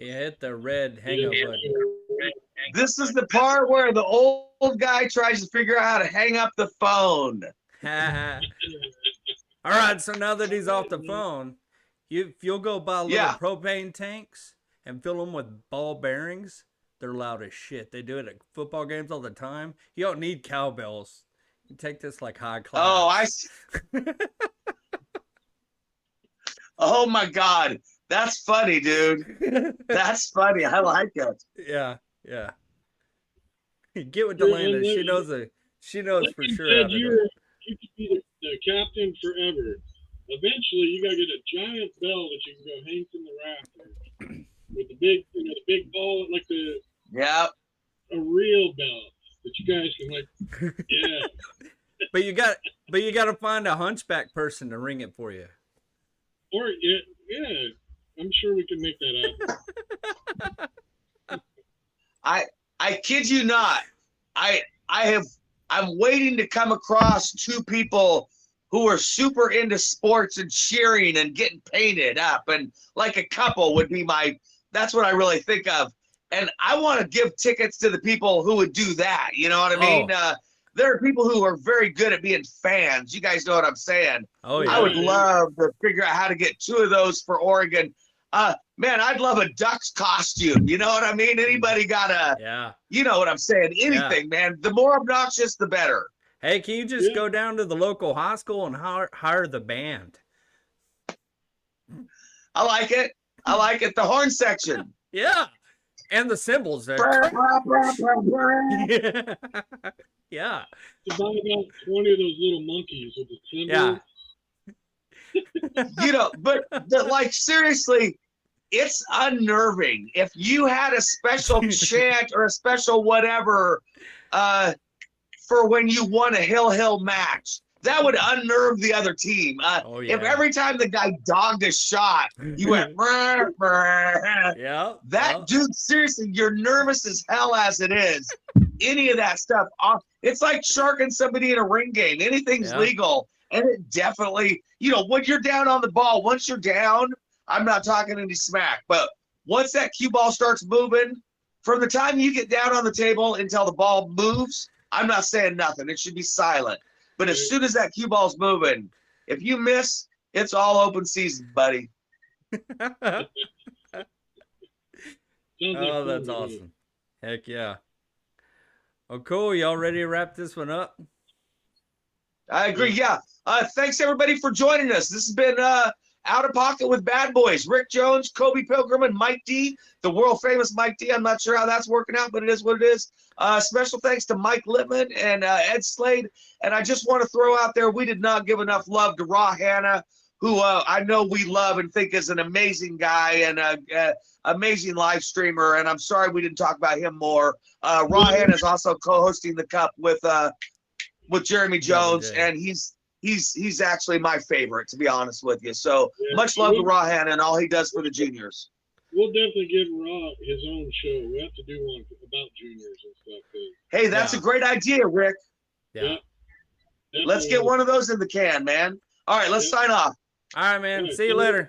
S2: You hit the red hang up button.
S6: This is the part where the old guy tries to figure out how to hang up the phone.
S2: All right, so now that he's off the phone, if you'll go buy little propane tanks and fill them with ball bearings, they're loud as shit. They do it at football games all the time. You don't need cowbells. You take this like high class.
S6: Oh, I see. Oh my God. That's funny, dude. That's funny. I like it.
S2: Yeah. Get with Delana. She knows for sure how to do it.
S1: You could be the captain forever. Eventually, you gotta get a giant bell that you can go hang from the rafters with the big, the big ball, like a real bell that you guys can
S2: But you got to find a hunchback person to ring it for you.
S1: Or I'm sure we can make that happen.
S6: I kid you not. I'm waiting to come across two people who are super into sports and cheering and getting painted up, and like a couple would be that's what I really think of. And I want to give tickets to the people who would do that. You know what I mean? There are people who are very good at being fans. You guys know what I'm saying? Oh, yeah. I would love to figure out how to get two of those for Oregon. Man, I'd love a Ducks costume. You know what I mean? Anybody got you know what I'm saying? Anything, man. The more obnoxious, the better.
S2: Hey, can you just go down to the local high school and hire the band?
S6: I like it. The horn section.
S2: Yeah. And the cymbals there. Yeah.
S1: To buy about 20 of those little monkeys with the cymbals.
S6: Yeah. But like, seriously, it's unnerving. If you had a special chant or a special whatever for when you won a hill match, that would unnerve the other team. If every time the guy dogged a shot, you went, dude, seriously, you're nervous as hell as it is. Any of that stuff, it's like sharking somebody in a ring game. Anything's legal. And it definitely, when you're down on the ball, once you're down, I'm not talking any smack, but once that cue ball starts moving, from the time you get down on the table until the ball moves, I'm not saying nothing. It should be silent. But as soon as that cue ball's moving, if you miss, it's all open season, buddy.
S2: Oh, that's awesome. Heck yeah. Oh, cool. Y'all ready to wrap this one up?
S6: I agree. Yeah. Thanks, everybody, for joining us. This has been Out of Pocket with Bad Boys. Rick Jones, Koby Pilgrim, and Mike D, the world-famous Mike D. I'm not sure how that's working out, but it is what it is. Special thanks to Mike Littman and Ed Slade. And I just want to throw out there, we did not give enough love to Raw Hanna, who I know we love and think is an amazing guy and an amazing live streamer. And I'm sorry we didn't talk about him more. Raw Hanna is also co-hosting the Cup with Jeremy Jones, and he's actually my favorite, to be honest with you. So much love to Raw Hanna and all he does for the juniors.
S1: We'll definitely give Raw his own show. We have to do one about juniors and stuff.
S6: Hey, that's a great idea, Rick.
S2: Yeah.
S6: Let's get one of those in the can, man. All right, let's sign off.
S2: All right, man. See you later.